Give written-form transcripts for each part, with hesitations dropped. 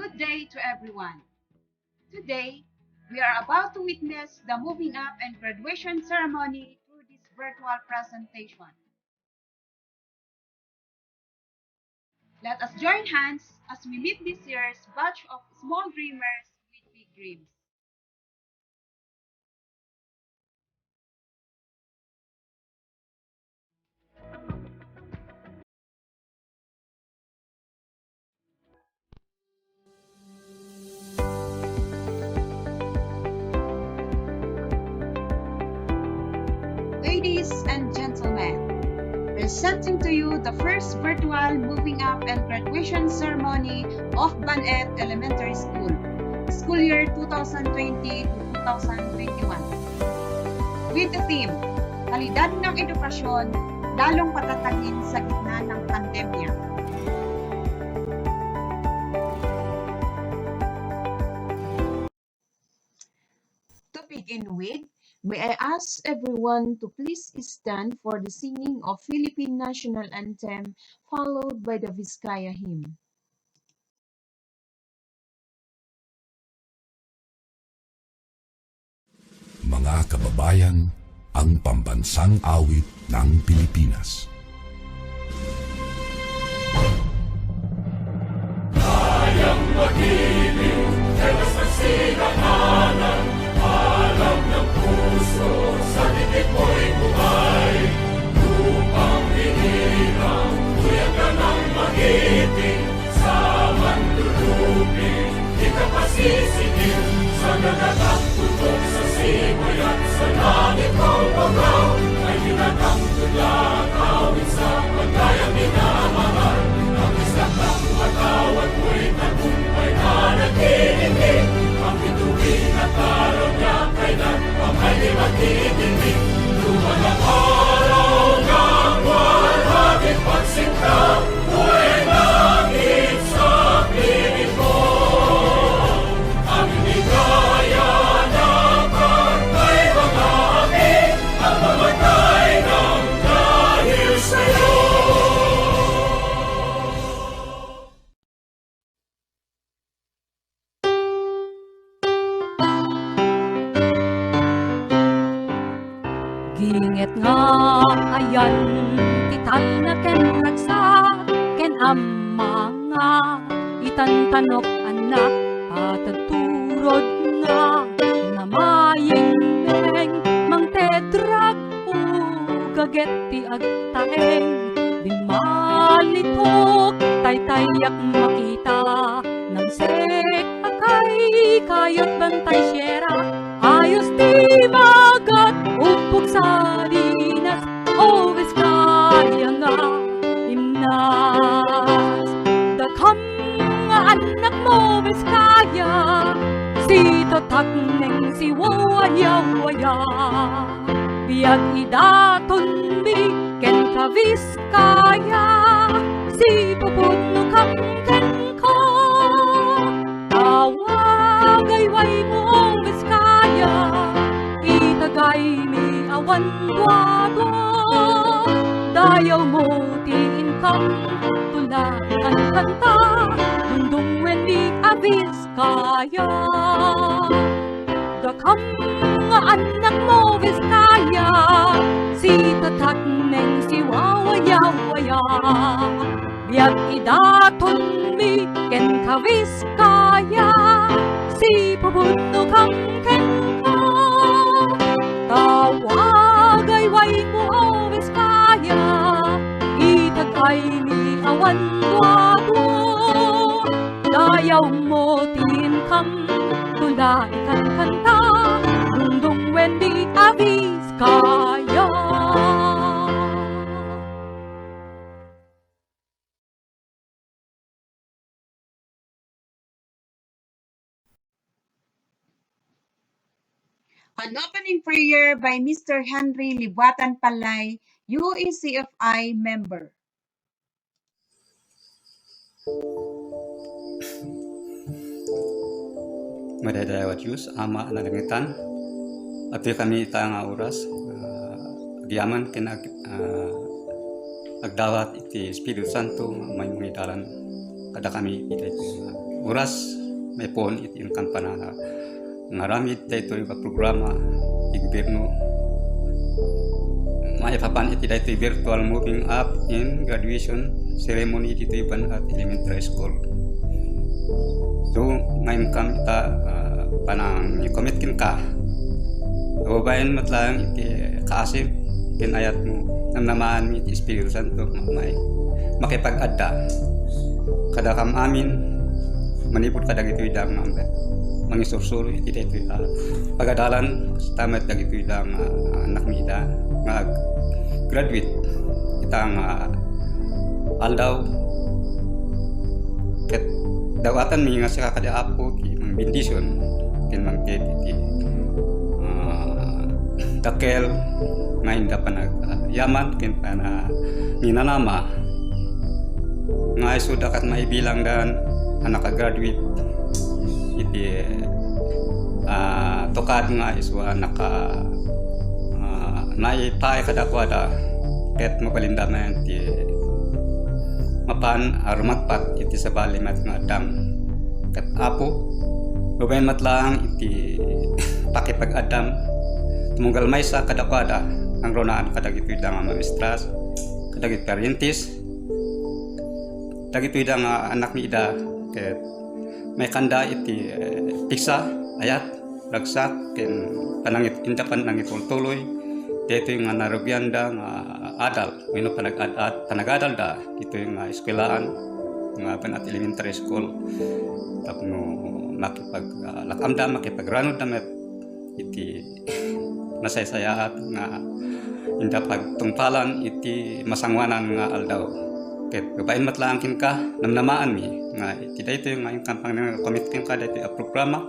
Good day to everyone. Today, we are about to witness the moving up and graduation ceremony through this virtual presentation. Let us join hands as we meet this year's batch of small dreamers with big dreams. Ladies and gentlemen, presenting to you the first virtual moving up and graduation ceremony of Banet Elementary School, school year 2020 to 2021. With the theme, Kalidad ng Edukasyon, lalong patatagin sa gitna ng pandemya. To begin with, may I ask everyone to please stand for the singing of Philippine National Anthem followed by the Vizcaya hymn. Mga kababayan, ang pambansang awit ng Pilipinas. Kayang magiliw, tewas ng sinakanan, alam ng puso, sa dikit mo'y buhay. Lupang hinirang, tuyag ka ng magiting, sa mandulupin, di ka pasisigil, sa nagagang tutok sa simoy at sa langit mong pagaw, ay hinatang tulad, awit sa pagkayang minamahal, ang isang ng matawad mo'y tagumpay na naghihindig, ang bituin at araw niya kailan ang ay di maghihindig. Luman ang araw ng walhagit pagsinta, buhay langit sa piling ko. Ang hindi kaya na pagkay mga aking, ang mamatay ng dahil sa'yo. Ginget nga ayan titan na ken nagsak ken amma nga itantanok anak patagturod nga namayeng meng mang tedrag gaget ti agtaeng din malitok taytayak makita nang sek akay kayot bantay syera ayos di magat upog sa dinas o Vizcaya nga imnas daghang nga anak mo Vizcaya si tatak neng si waya-waya biyag idaton mi ken ka Vizcaya si pupudno kang ken ko awagayway mo Vizcaya itagay mi awan dwado dayaw mo tiin kang tulakan kanta dungdung wen mi a Vizcaya daghang nga anak mo Vizcaya si tatak neng si wawaya-waya biyag idaton mi ken ka Vizcaya si pupudno kang ken ko tawagayway mo Vizcaya itagay mi awan dwado dayaw mo tin kam tulay kan kanta dungdung wen di a Vizcaya. An opening prayer by Mr. Henry Libuatan Palay, UECFI member. Madadayawat Diyos, Ama na langitan, at kami nga oras, agyaman kinag agdawat iti Espiritu Santo may mungidalan kada kami iti oras may pon iti yung kampana ngaramid daytoy ka programa ti gobyerno maipapan iti daytoy virtual moving up in graduation ceremony ditoy Banat Elementary School. So ngayon kam ita panang i-commitkin ka babayan matlang iti kaasip kinayat mo namnamaan mi iti Espiritu Santo may makipag-adda kada kam amin manipod ka dagitoy dang mangisursulo iti daytoy pagadalan tamat dagitoy dang anak mi ida nga graduate itang aldaw ket dawatan mi nga saka kada apo ti mang bendisyon ken mang ket iti dakel nga inda pa yaman ken pa na ninanama nga isu dakat maibilang dan anak ka-graduate iti tukad nga isu anak ka naipay kadakwada ket mapalindaman ti mapan arumagpat iti sabali mat nga dam ket apo babayan matlang iti pakipag-adam tumunggal maysa kadakwada ang ronaan kadagitoy da nga maestras kadagit parentis dagitoy da nga anak ni ida ket may kanda iti piksa ayat ragsak ken panangit inda panangit tuloy dito yung narugyan da nga adal wino panagadal da dito yung eskwelaan nga Banat Elementary School tapno makipaglakam da makipagranod da met iti nasaysayaat nga inda pagtungpalan iti masangwanan nga aldaw ket babaen matlangkin ka namnamaan mi nga iti dayto yung kampang nga commitment ka dayto a programa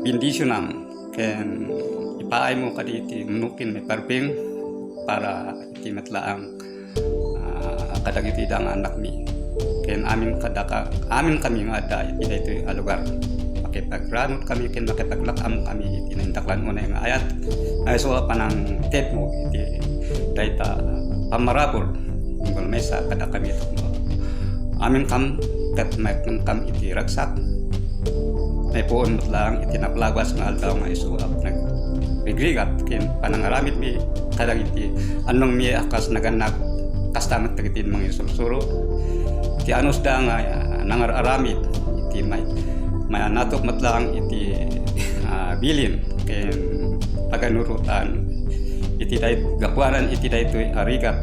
bendisyonam ken ipaay mo kaditi munukin may parbing para iti matlaang kadagiti dang anak mi ken amin kami nga da iti dayto a lugar makipagranod kami ken makipaglakam kami iti nindaklan mo na nga ayat ay so panang ted mo iti dayta pamarabol ngol mesa kada kami ito amin kam ket kam iti ragsak may puon lang iti naplagwas nga aldaw nga isu nagrigat ken panangaramit mi kadag iti anong mi akas naganak kastamat dagiti mga sursuro iti anos da nga nangararamit iti may natok matlang iti bilin ken paganurutan iti dayt gapuanan iti daytoy arigat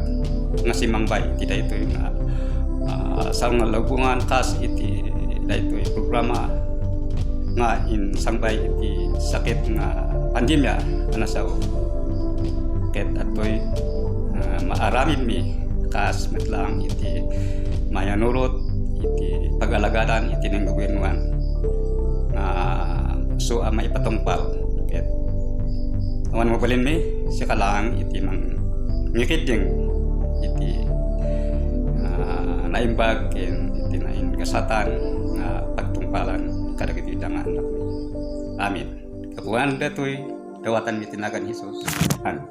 nga simangbay iti daytoy nga sang lagungan kas iti daytoy programa nga sangbay iti sakit nga pandemya ana sao ket atoy maaramin mi kas metlang iti mayanurot iti pagalagadan iti ning gobyernuan so maipatungpal ket awan mabalin mi siya kalang iti mang ngikiding iti naimbag ken iti nain kasatan nga pagtungpalan kadagiti da nga anak mi amin kapuan datoy dawatan mi tinagan Hesus amen.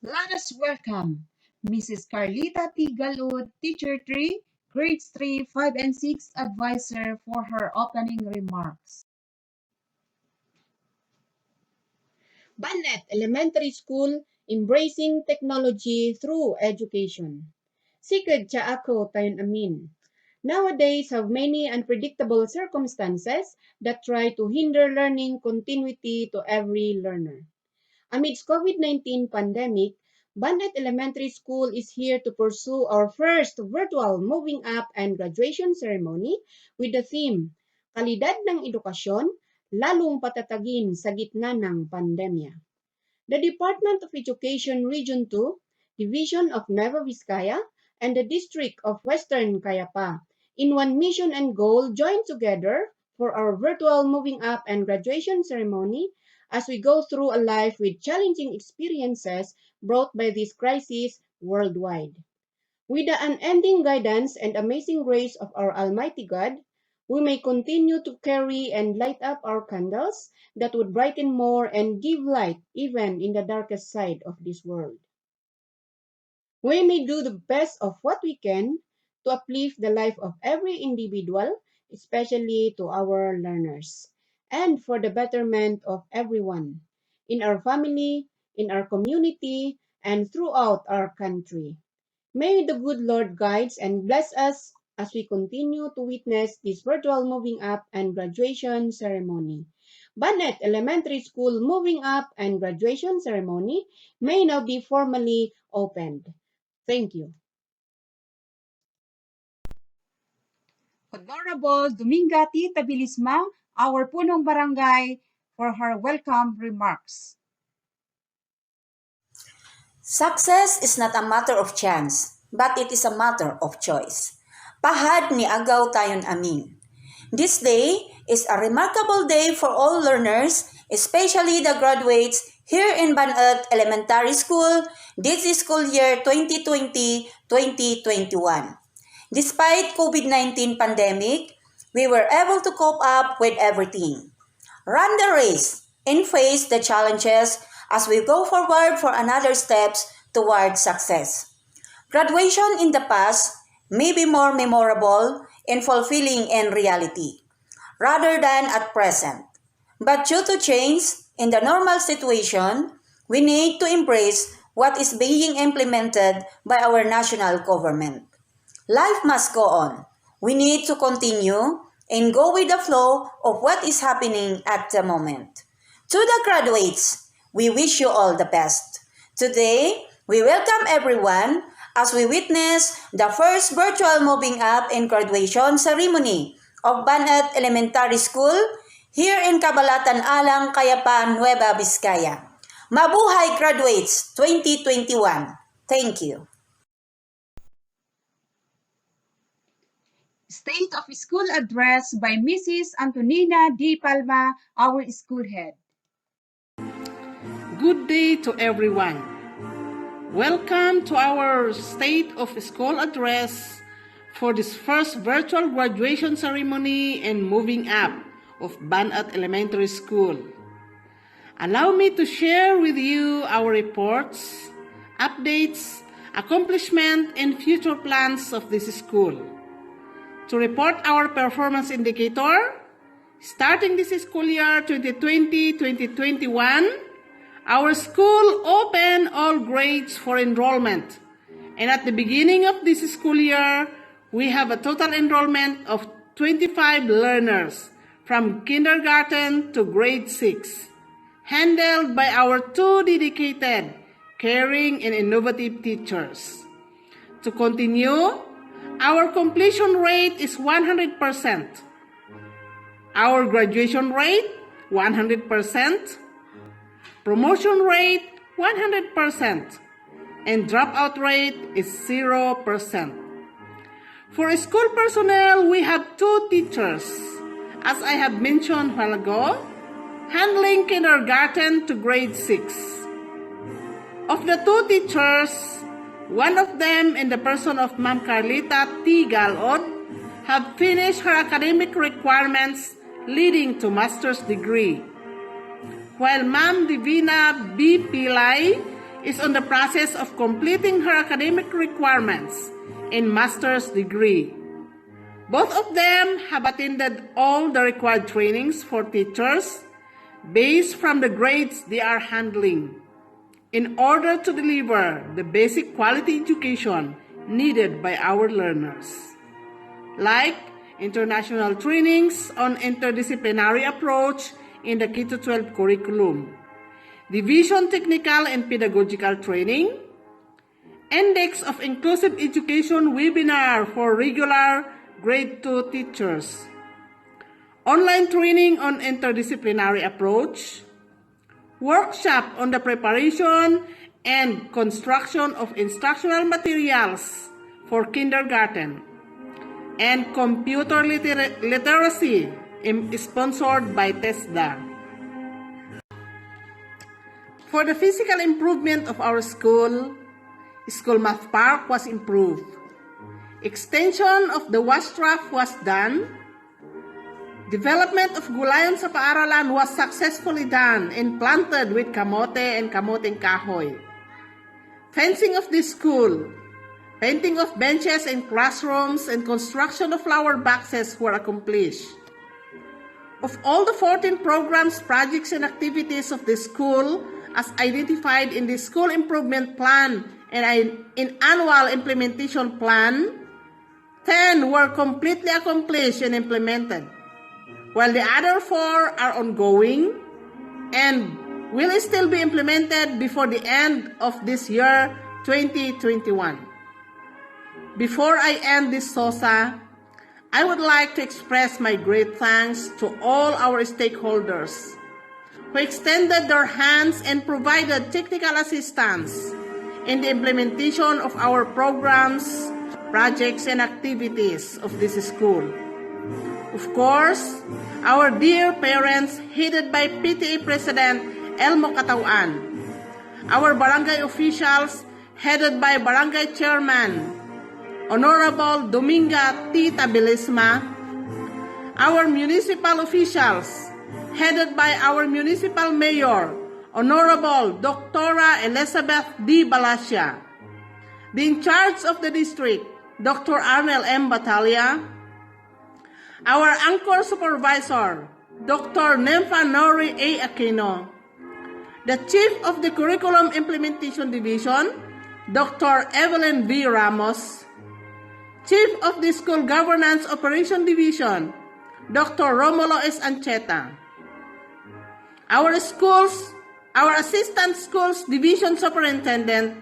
Let us welcome Mrs. Carlita T. Galud, Teacher 3, Grades 3, 5, and 6 Advisor for her opening remarks. Banat Elementary School, embracing technology through education. Sikad cha ako tayon amin. Nowadays have many unpredictable circumstances that try to hinder learning continuity to every learner. Amidst COVID-19 pandemic, Banat Elementary School is here to pursue our first virtual moving up and graduation ceremony with the theme, Kalidad ng Edukasyon, lalong patatagin sa gitna ng pandemya. The Department of Education Region 2, Division of Nueva Vizcaya, and the District of Western Kayapa, in one mission and goal, joined together for our virtual moving up and graduation ceremony as we go through a life with challenging experiences brought by this crisis worldwide. With the unending guidance and amazing grace of our Almighty God, we may continue to carry and light up our candles that would brighten more and give light even in the darkest side of this world. We may do the best of what we can to uplift the life of every individual, especially to our learners, and for the betterment of everyone in our family, in our community, and throughout our country. May the good Lord guide and bless us as we continue to witness this virtual moving up and graduation ceremony. Banet Elementary School moving up and graduation ceremony may now be formally opened. Thank you. Honorable Dominga T. Tabilisma, our punong barangay, for her welcome remarks. Success is not a matter of chance, but it is a matter of choice. Pahad ni agaw tayon amin. This day is a remarkable day for all learners, especially the graduates here in Banat Elementary School this school year 2020-2021. Despite COVID-19 pandemic, we were able to cope up with everything. Run the race and face the challenges as we go forward for another steps toward success. Graduation in the past may be more memorable and fulfilling in reality, rather than at present. But due to change in the normal situation, we need to embrace what is being implemented by our national government. Life must go on. We need to continue and go with the flow of what is happening at the moment. To the graduates, we wish you all the best. Today, we welcome everyone as we witness the first virtual moving up and graduation ceremony of Banat Elementary School here in Cabalatan Alang, Kayapa, Nueva Vizcaya. Mabuhay graduates 2021. Thank you. State of School Address by Mrs. Antonina D. Palma, our school head. Good day to everyone. Welcome to our State of School Address for this first virtual graduation ceremony and moving up of Banat Elementary School. Allow me to share with you our reports, updates, accomplishment, and future plans of this school. To report our performance indicator, starting this school year 2020-2021, our school opened all grades for enrollment. And at the beginning of this school year, we have a total enrollment of 25 learners from kindergarten to grade 6, handled by our 2 dedicated, caring, and innovative teachers. To continue, our completion rate is 100%. Our graduation rate, 100%. Promotion rate, 100%. And dropout rate is 0%. For school personnel, we have 2 teachers, as I have mentioned a while ago, handling kindergarten to grade 6. Of the 2 teachers, one of them, in the person of Ma'am Carlita T. Galod, have finished her academic requirements leading to master's degree, while Ma'am Divina B. Pilay is on the process of completing her academic requirements in master's degree. Both of them have attended all the required trainings for teachers based from the grades they are handling, in order to deliver the basic quality education needed by our learners, like international trainings on interdisciplinary approach in the K-12 curriculum, division technical and pedagogical training, index of inclusive education webinar for regular grade 2 teachers, online training on interdisciplinary approach, workshop on the preparation and construction of instructional materials for kindergarten, and computer literacy sponsored by TESDA. For the physical improvement of our school math park was improved Extension of the wash trough was done. Development of gulayan sa paaralan was successfully done and planted with kamote and kamoteng kahoy. Fencing of the school, painting of benches and classrooms, and construction of flower boxes were accomplished. Of all the 14 programs, projects, and activities of the school as identified in the School Improvement Plan and in Annual Implementation Plan, 10 were completely accomplished and implemented, while the other 4 are ongoing and will still be implemented before the end of this year, 2021. Before I end this SOSA, I would like to express my great thanks to all our stakeholders who extended their hands and provided technical assistance in the implementation of our programs, projects, and activities of this school. Of course, our dear parents headed by PTA President Elmo Katawan, our barangay officials headed by Barangay Chairman Honorable Dominga T. Tabilisma, our municipal officials headed by our municipal mayor Honorable Dr. Elizabeth D. Balasya, the in charge of the district Dr. Arnel M. Batalia, our anchor supervisor, Dr. Nemfa Nori A. Aquino, the Chief of the Curriculum Implementation Division, Dr. Evelyn V. Ramos, Chief of the School Governance Operation Division, Dr. Romulo S. Ancheta, our Assistant Schools Division Superintendent,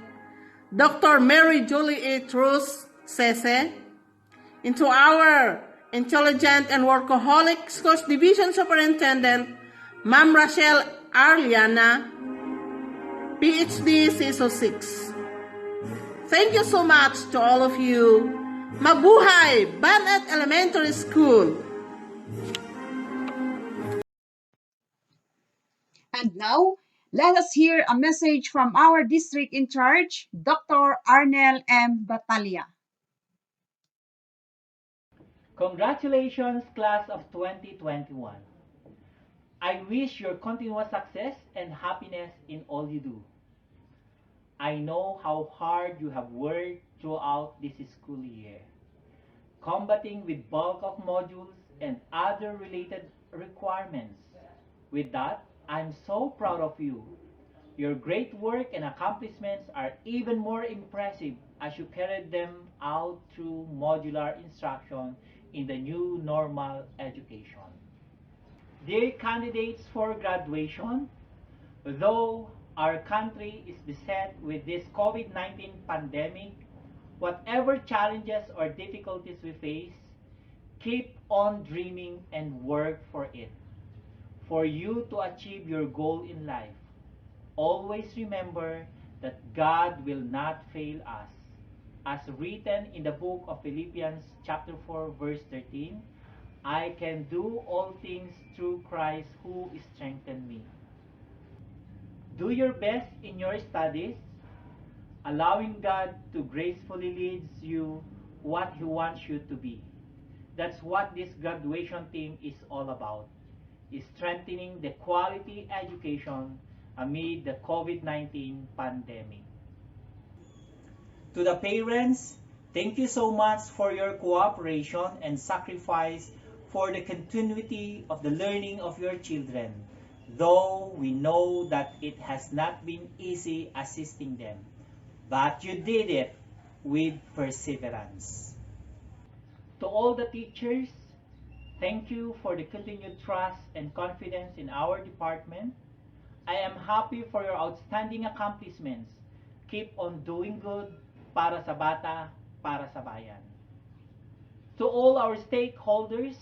Dr. Mary Julie A. Trus, Sese, into our Intelligent and Workaholic Schools Division Superintendent, Ma'am Rachel Arliana, PhD CISO 6. Thank you so much to all of you. Mabuhay, Banet Elementary School! And now, let us hear a message from our district in charge, Dr. Arnel M. Batalia. Congratulations, class of 2021. I wish your continuous success and happiness in all you do. I know how hard you have worked throughout this school year, combating with bulk of modules and other related requirements. With that, I'm so proud of you. Your great work and accomplishments are even more impressive as you carried them out through modular instruction in the new normal education. Dear candidates for graduation, though our country is beset with this COVID-19 pandemic, whatever challenges or difficulties we face, keep on dreaming and work for it. For you to achieve your goal in life, always remember that God will not fail us. As written in the book of Philippians chapter 4 verse 13, I can do all things through Christ who strengthens me. Do your best in your studies, allowing God to gracefully lead you what He wants you to be. That's what this graduation team is all about, is strengthening the quality education amid the COVID-19 pandemic. To the parents, thank you so much for your cooperation and sacrifice for the continuity of the learning of your children, though we know that it has not been easy assisting them. But you did it with perseverance. To all the teachers, thank you for the continued trust and confidence in our department. I am happy for your outstanding accomplishments. Keep on doing good para sa bata, para sa bayan. To all our stakeholders,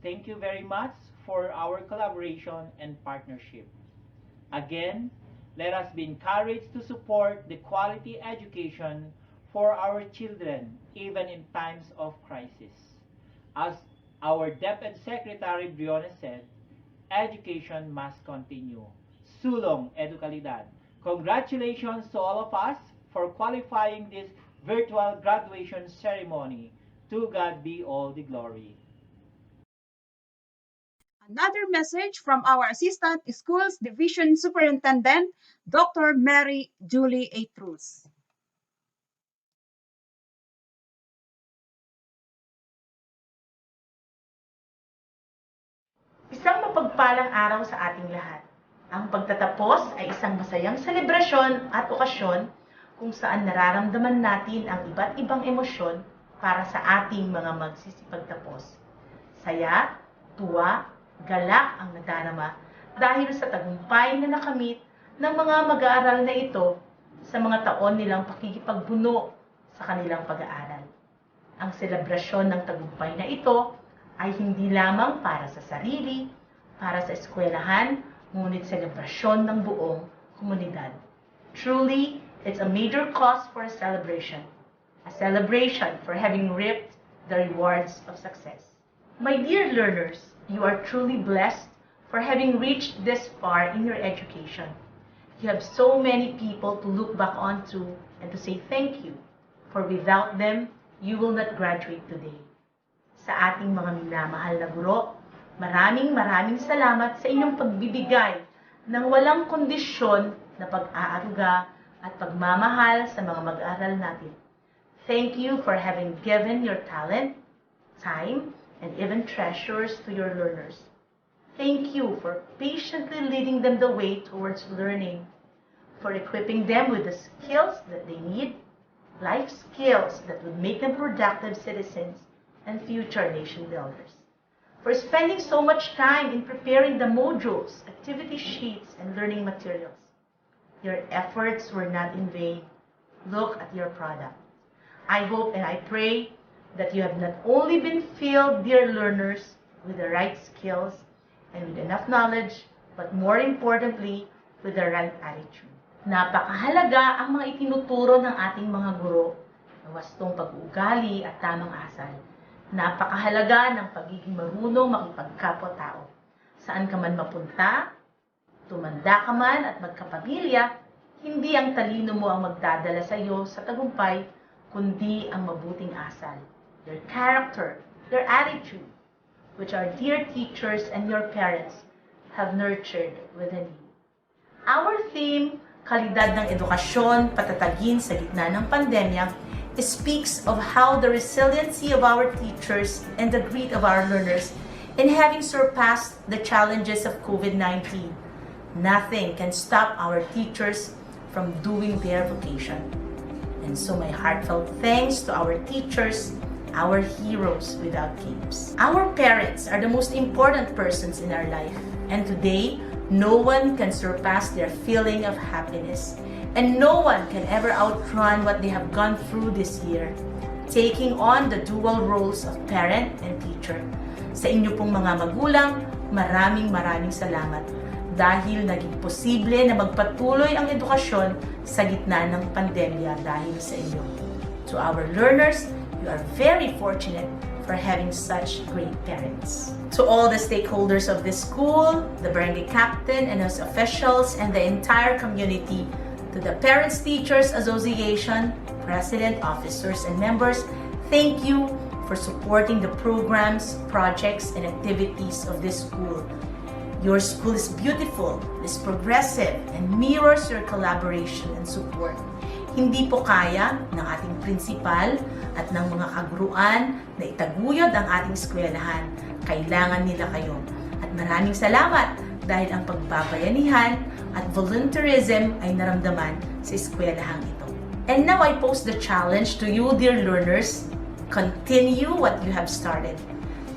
thank you very much for our collaboration and partnership. Again, let us be encouraged to support the quality education for our children even in times of crisis. As our DepEd Secretary Briones said, education must continue. Sulong Edukalidad. Congratulations to all of us for qualifying this virtual graduation ceremony. To God be all the glory. Another message from our Assistant Schools Division Superintendent, Dr. Mary Julie A. Cruz. Isang mapagpalang araw sa ating lahat. Ang pagtatapos ay isang masayang selebrasyon at okasyon kung saan nararamdaman natin ang iba't ibang emosyon para sa ating mga magsisipagtapos. Saya, tuwa, galak ang nadarama dahil sa tagumpay na nakamit ng mga mag-aaral na ito sa mga taon nilang pakikipagbuno sa kanilang pag-aaral. Ang selebrasyon ng tagumpay na ito ay hindi lamang para sa sarili, para sa eskwelahan, ngunit selebrasyon ng buong komunidad. Truly, it's a major cause for a celebration for having reaped the rewards of success. My dear learners, you are truly blessed for having reached this far in your education. You have so many people to look back onto and to say thank you, for without them, you will not graduate today. Sa ating mga minamahal na guro, maraming salamat sa inyong pagbibigay ng walang kondisyon na pag-aaruga at pagmamahal sa mga mag-aaral natin. Thank you for having given your talent, time, and even treasures to your learners. Thank you for patiently leading them the way towards learning, for equipping them with the skills that they need, life skills that would make them productive citizens and future nation builders. For spending so much time in preparing the modules, activity sheets, and learning materials. Your efforts were not in vain. Look at your product. I hope and I pray that you have not only been filled, dear learners, with the right skills and with enough knowledge, but more importantly, with the right attitude. Napakahalaga ang mga itinuturo ng ating mga guro na wastong pag-uugali at tamang asal. Napakahalaga ng pagiging marunong makipagkapwa-tao. Saan ka man mapunta, tumanda ka man at magkapamilya, hindi ang talino mo ang magdadala sa iyo sa tagumpay, kundi ang mabuting asal, your character, your attitude, which our dear teachers and your parents have nurtured within you. Our theme, Kalidad ng Edukasyon, Patatagin sa Gitna ng Pandemya, speaks of how the resiliency of our teachers and the grit of our learners in having surpassed the challenges of COVID-19. Nothing can stop our teachers from doing their vocation. And so my heartfelt thanks to our teachers, our heroes without capes. Our parents are the most important persons in our life, and today, no one can surpass their feeling of happiness. And no one can ever outrun what they have gone through this year, taking on the dual roles of parent and teacher. Sa inyo pong mga magulang, maraming salamat dahil naging posible na magpatuloy ang edukasyon sa gitna ng pandemya dahil sa inyo. To our learners, you are very fortunate for having such great parents. To all the stakeholders of this school, the barangay captain and his officials, and the entire community, to the Parents Teachers Association, President, officers, and members, thank you for supporting the programs, projects, and activities of this school. Your school is beautiful, is progressive, and mirrors your collaboration and support. Hindi po kaya ng ating principal at ng mga kaguruan na itaguyod ang ating eskwelahan. Kailangan nila kayo. At maraming salamat dahil ang pagbabayanihan at volunteerism ay naramdaman sa eskwelahang ito. And now I pose the challenge to you, dear learners. Continue what you have started.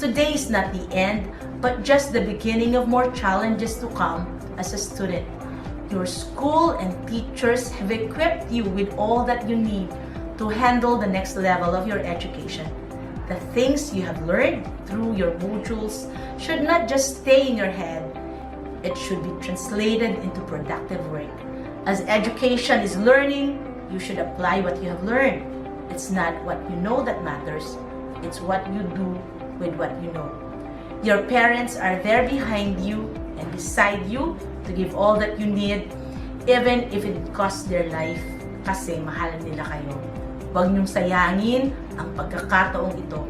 Today is not the end, but just the beginning of more challenges to come as a student. Your school and teachers have equipped you with all that you need to handle the next level of your education. The things you have learned through your modules should not just stay in your head. It should be translated into productive work. As education is learning, you should apply what you have learned. It's not what you know that matters. It's what you do with what you know. Your parents are there behind you and beside you to give all that you need, even if it costs their life, kasi mahal nila kayo. Huwag niyong sayangin ang pagkakataong ito.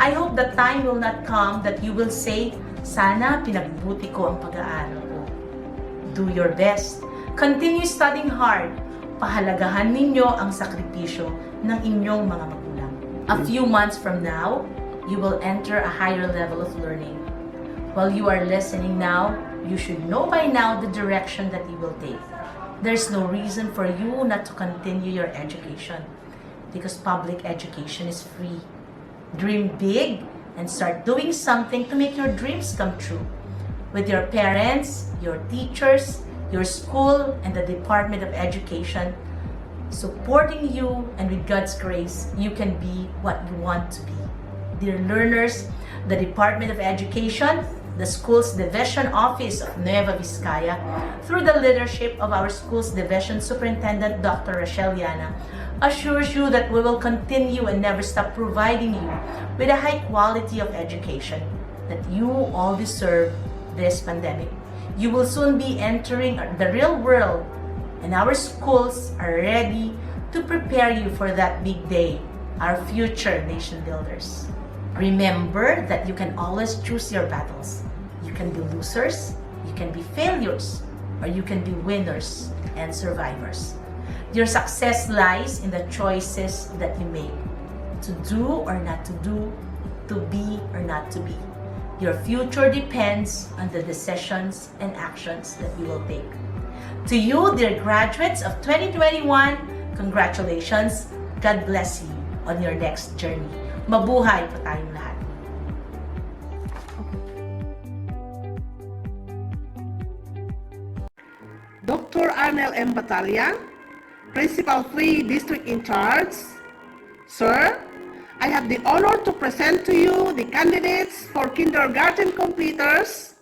I hope the time will not come that you will say, sana pinagbuti ko ang pag-aaral ko. Do your best. Continue studying hard. Pahalagahan ninyo ang sakripisyo ng inyong mga magulang. A few months from now, you will enter a higher level of learning. While you are listening now, you should know by now the direction that you will take. There's no reason for you not to continue your education because public education is free. Dream big and start doing something to make your dreams come true. With your parents, your teachers, your school, and the Department of Education supporting you, and with God's grace, you can be what you want to be. Dear learners, the Department of Education, the school's division office of Nueva Vizcaya, through the leadership of our school's division superintendent, Dr. Rochelle Yana, assures you that we will continue and never stop providing you with a high quality of education that you all deserve this pandemic. You will soon be entering the real world, and our schools are ready to prepare you for that big day, our future nation builders. Remember that you can always choose your battles. You can be losers, you can be failures, or you can be winners and survivors. Your success lies in the choices that you make. To do or not to do, to be or not to be. Your future depends on the decisions and actions that you will take. To you, dear graduates of 2021, congratulations. God bless you on your next journey. Mabuhay po tayong lahat. Dr. Arnel M. Batalya, Principal 3 District in Charge. Sir, I have the honor to present to you the candidates for kindergarten completers,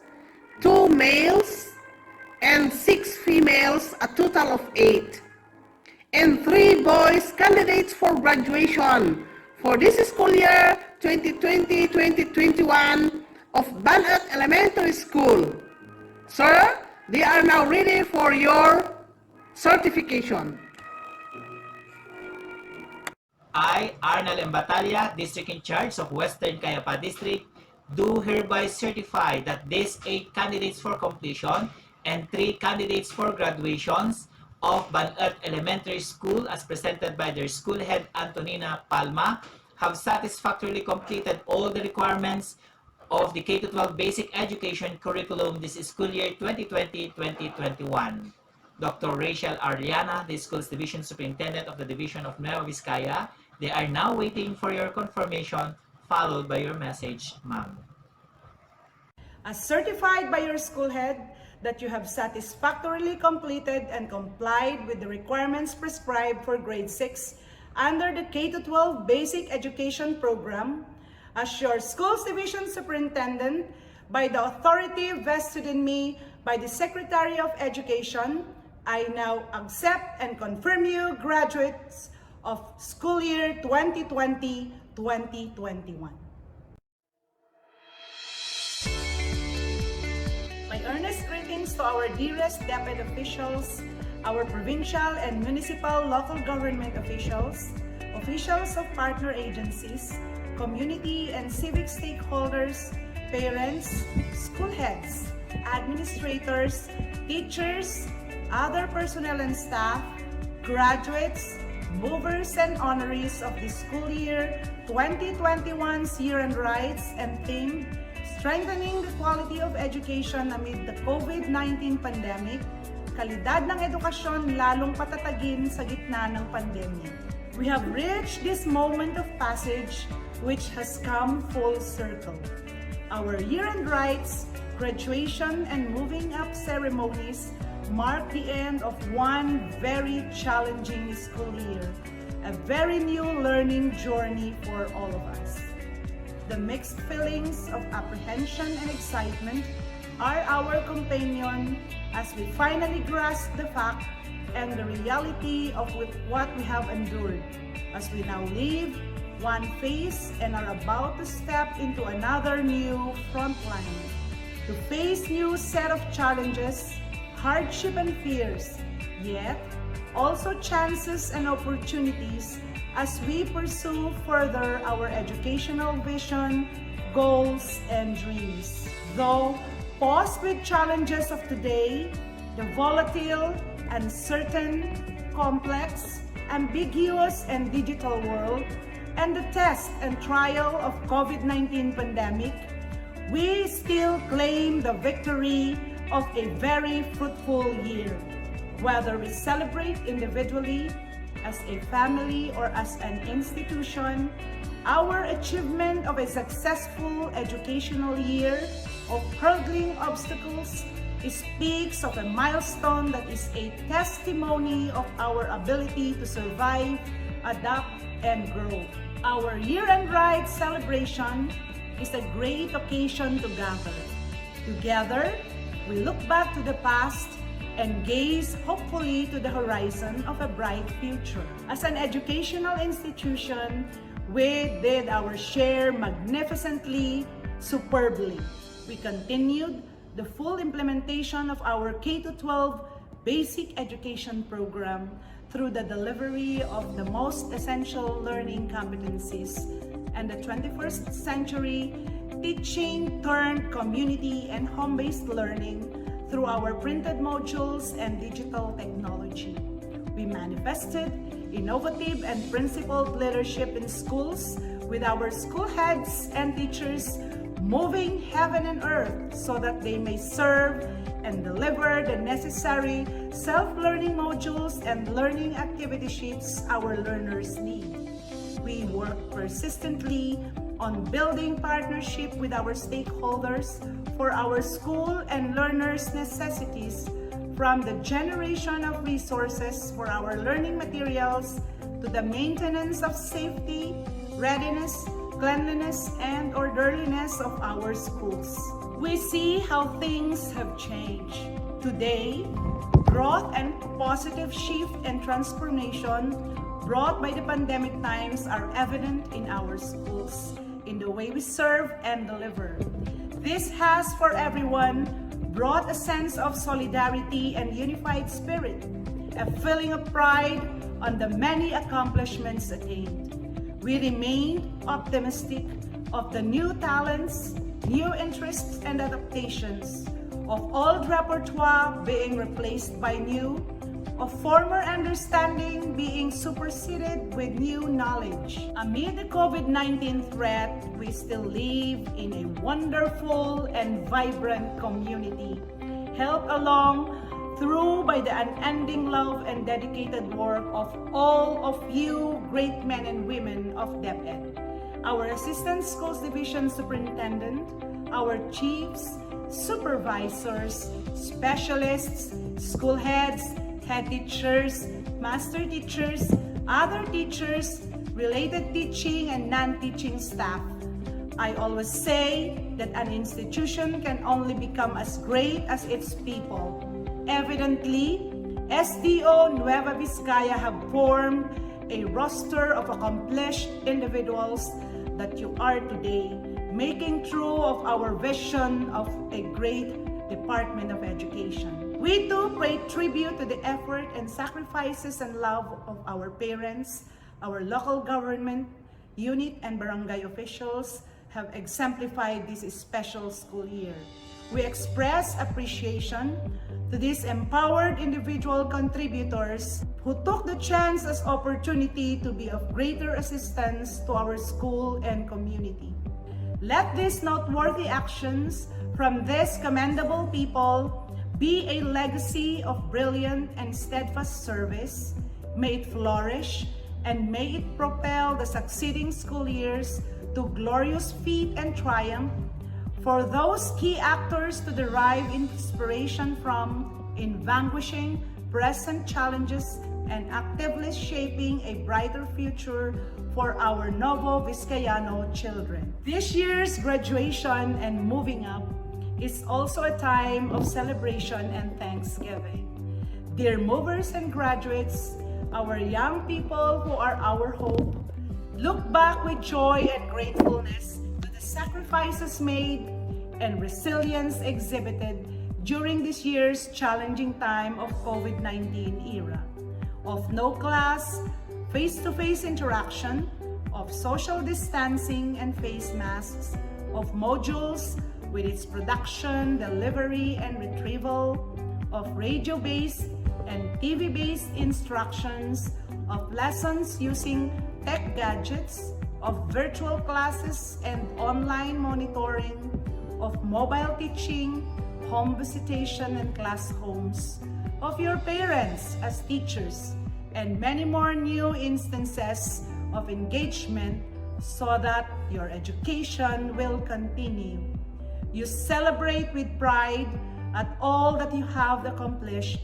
2 males and 6 females, a total of 8, and 3 boys candidates for graduation for this school year 2020-2021 of Banat Elementary School. Sir, they are now ready for your certification. I, Arnel M. Batalya, District in Charge of Western Kayapa District, do hereby certify that these 8 candidates for completion and 3 candidates for graduations of Banat Elementary School as presented by their school head Antonina Palma have satisfactorily completed all the requirements of the K-12 basic education curriculum this school year 2020-2021. Dr. Rachel Arliana, the school's division superintendent of the division of Nueva Vizcaya, they are now waiting for your confirmation, followed by your message, ma'am. As certified by your school head that you have satisfactorily completed and complied with the requirements prescribed for grade 6 under the K-12 basic education program, as your school's division superintendent, by the authority vested in me by the Secretary of Education, I now accept and confirm you graduates of school year 2020-2021. My earnest greetings to our dearest DepEd officials, our provincial and municipal local government officials, officials of partner agencies, community and civic stakeholders, parents, school heads, administrators, teachers, other personnel and staff, graduates, movers and honorees of the school year 2021's Year-End Rights and theme, Strengthening the Quality of Education Amid the COVID-19 Pandemic, kalidad ng edukasyon lalong patatagin sa gitna ng pandemya. We have reached this moment of passage which has come full circle. Our year-end rites, graduation, and moving up ceremonies mark the end of one very challenging school year, a very new learning journey for all of us. The mixed feelings of apprehension and excitement are our companion as we finally grasp the fact and the reality of what we have endured, as we now leave one phase and are about to step into another new front line, to face new set of challenges, hardship and fears, yet also chances and opportunities as we pursue further our educational vision, goals, and dreams. Though posed with challenges of today, the volatile, uncertain, complex, ambiguous, and digital world, and the test and trial of COVID-19 pandemic, we still claim the victory of a very fruitful year. Whether we celebrate individually, as a family, or as an institution, our achievement of a successful educational year of hurdling obstacles speaks of a milestone that is a testimony of our ability to survive, adapt, and grow. Our year-end rite celebration is a great occasion to gather. Together, we look back to the past and gaze hopefully to the horizon of a bright future. As an educational institution, we did our share magnificently, superbly. We continued the full implementation of our K-12 basic education program through the delivery of the most essential learning competencies and the 21st century teaching turned community and home-based learning through our printed modules and digital technology. We manifested innovative and principled leadership in schools with our school heads and teachers moving heaven and earth so that they may serve and deliver the necessary self-learning modules and learning activity sheets our learners need. We work persistently on building partnership with our stakeholders for our school and learners' necessities, from the generation of resources for our learning materials to the maintenance of safety, readiness, cleanliness, and orderliness of our schools. We see how things have changed. Today, growth and positive shift and transformation brought by the pandemic times are evident in our schools, in the way we serve and deliver. This has, for everyone, brought a sense of solidarity and unified spirit, a feeling of pride on the many accomplishments attained. We remain optimistic of the new talents, new interests, and adaptations, of old repertoire being replaced by new, of former understanding being superseded with new knowledge. Amid the COVID-19 threat, we still live in a wonderful and vibrant community, helped along through by the unending love and dedicated work of all of you great men and women of DepEd. Our Assistant Schools Division Superintendent, our chiefs, supervisors, specialists, school heads, head teachers, master teachers, other teachers, related teaching and non-teaching staff. I always say that an institution can only become as great as its people. Evidently, SDO Nueva Vizcaya have formed a roster of accomplished individuals that you are today, making true of our vision of a great Department of Education. We too pay tribute to the effort and sacrifices and love of our parents, our local government, unit, and barangay officials have exemplified this special school year. We express appreciation to these empowered individual contributors who took the chance as opportunity to be of greater assistance to our school and community. Let these noteworthy actions from these commendable people be a legacy of brilliant and steadfast service. May it flourish and may it propel the succeeding school years to glorious feat and triumph for those key actors to derive inspiration from in vanquishing present challenges and actively shaping a brighter future for our Novo Vizcayano children. This year's graduation and moving up is also a time of celebration and thanksgiving. Dear movers and graduates, our young people who are our hope, look back with joy and gratefulness to the sacrifices made and resilience exhibited during this year's challenging time of COVID-19 era, of no class, face-to-face interaction, of social distancing and face masks, of modules with its production, delivery, and retrieval, of radio-based and TV-based instructions, of lessons using tech gadgets, of virtual classes and online monitoring, of mobile teaching, home visitation and class homes, of your parents as teachers, and many more new instances of engagement so that your education will continue. You celebrate with pride at all that you have accomplished,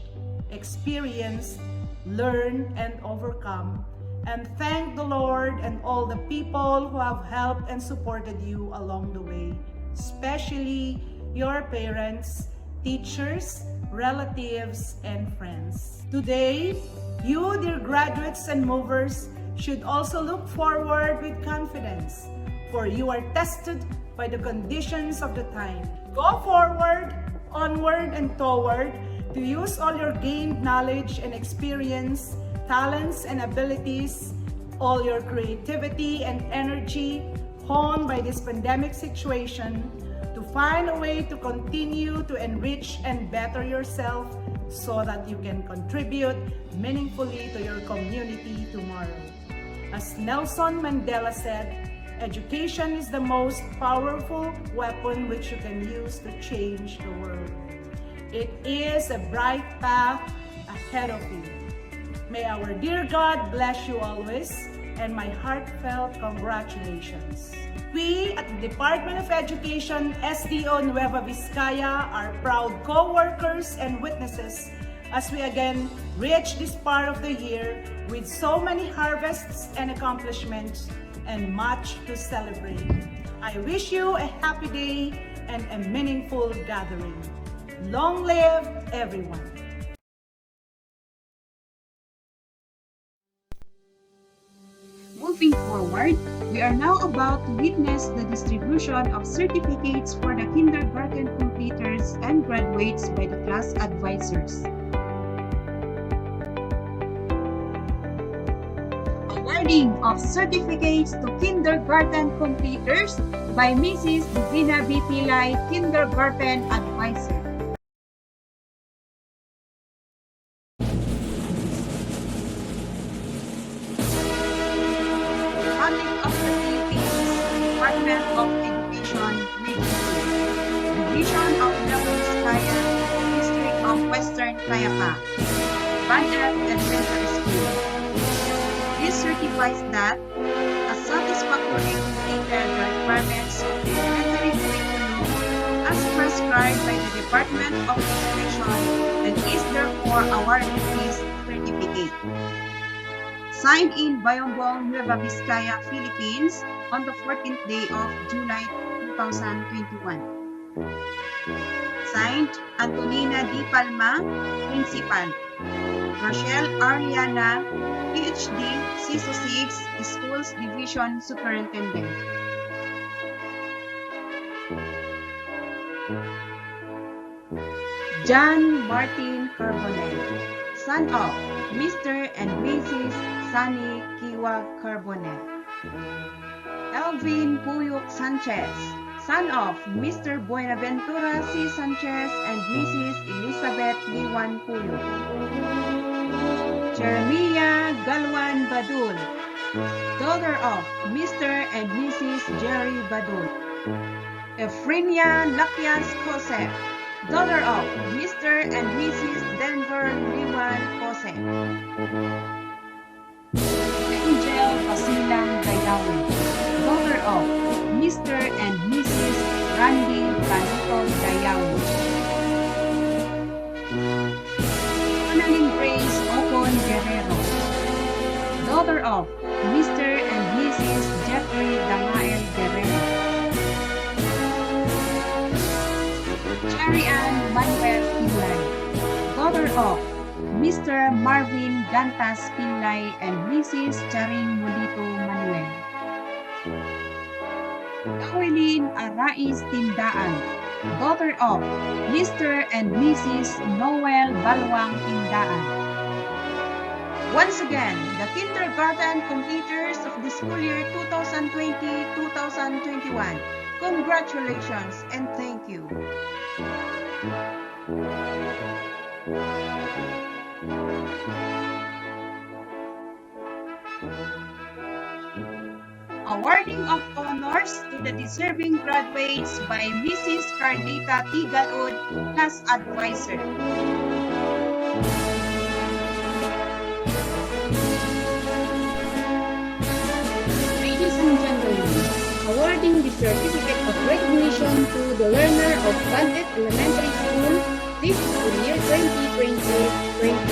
experienced, learned, and overcome, and thank the Lord and all the people who have helped and supported you along the way, especially your parents, teachers, relatives, and friends. Today, you, dear graduates and movers, should also look forward with confidence, for you are tested by the conditions of the time. Go forward, onward, and toward to use all your gained knowledge and experience, talents and abilities, all your creativity and energy honed by this pandemic situation to find a way to continue to enrich and better yourself so that you can contribute meaningfully to your community tomorrow. As Nelson Mandela said, education is the most powerful weapon which you can use to change the world. It is a bright path ahead of you. May our dear God bless you always, and my heartfelt congratulations. We at the Department of Education, SDO Nueva Vizcaya, are proud co-workers and witnesses as we again reach this part of the year with so many harvests and accomplishments and much to celebrate. I wish you a happy day and a meaningful gathering. Long live everyone! Moving forward, we are now about to witness the distribution of certificates for the kindergarten completers and graduates by the class advisors. Awarding of certificates to kindergarten completers by Mrs. Divina B. Pilay, Kindergarten Advisor. Republic of the Philippines, Department of Education, Division of Nueva Vizcaya, District of Western Kayapa, Banat Elementary School. This certifies that a satisfactorily completed the requirements of the elementary curriculum as prescribed by the Department of Education and is therefore awarded this certificate. Signed in Bayombong, Nueva Vizcaya, Philippines on the 14th day of July 2021. Signed, Antonina D. Palma, Principal. Rochelle Ariana, PhD, CISO 6, Schools Division Superintendent. John Martin Carbonell, son of Mr. and Mrs. Sunny Kiwa Carbonell. Elvin Puyok Sanchez, son of Mr. Buenaventura C. Sanchez and Mrs. Elizabeth Liwan Puyok. Jeremiah Galwan Badul, daughter of Mr. and Mrs. Jerry Badul. Ephrinia Lakias Jose, daughter of Mr. and Mrs. Denver Liwan Jose. Angel Basilang Gayawi, daughter of Mr. and Mrs. Randy Panito Gayawi. Annalyn Grace Ocon Guerrero, daughter of Mr. and Mrs. Jeffrey Damael Guerrero. Cherry Ann Manuel Pilay, daughter of Mr. Marvin Dantas Pilay and Mrs. Charing Molito Manuel. Dawelin Arais Tindaan, daughter of Mr. and Mrs. Noel Balwang Indaan. Once again, the kindergarten completers of the school year 2020-2021. Congratulations and thank you. Awarding of honors to the deserving graduates by Mrs. Carlita Tigalud, class advisor. Ladies and gentlemen, awarding the certificate of recognition to the learner of Bandet Elementary School this school year 2020-2021.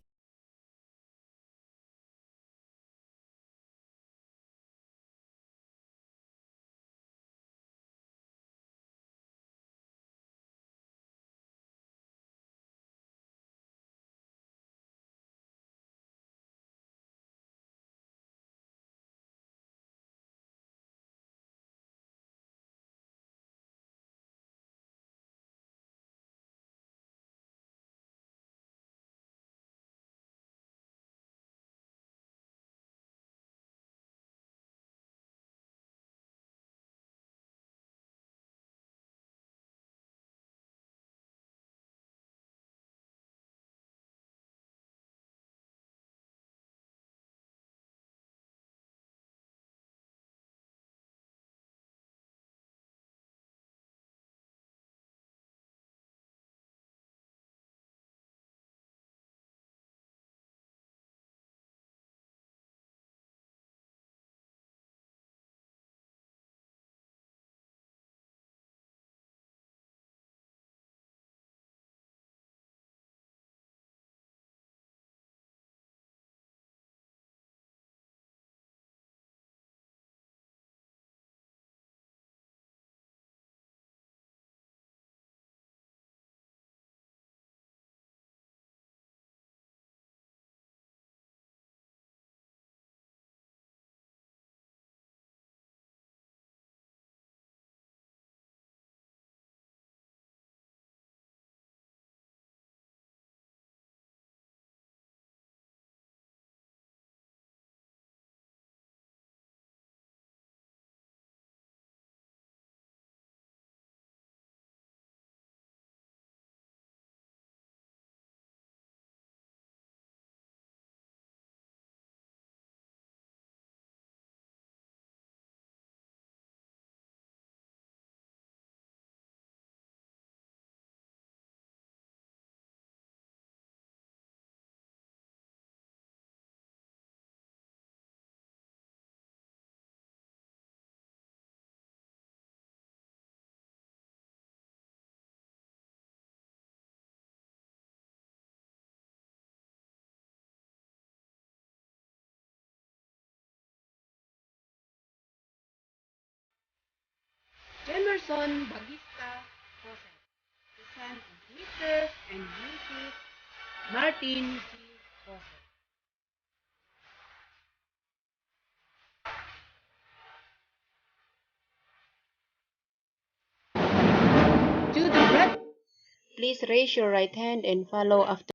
Emerson Bagista Jose, the son of Mr. and Mrs. Martin G. Jose. To the grad, please raise your right hand and follow after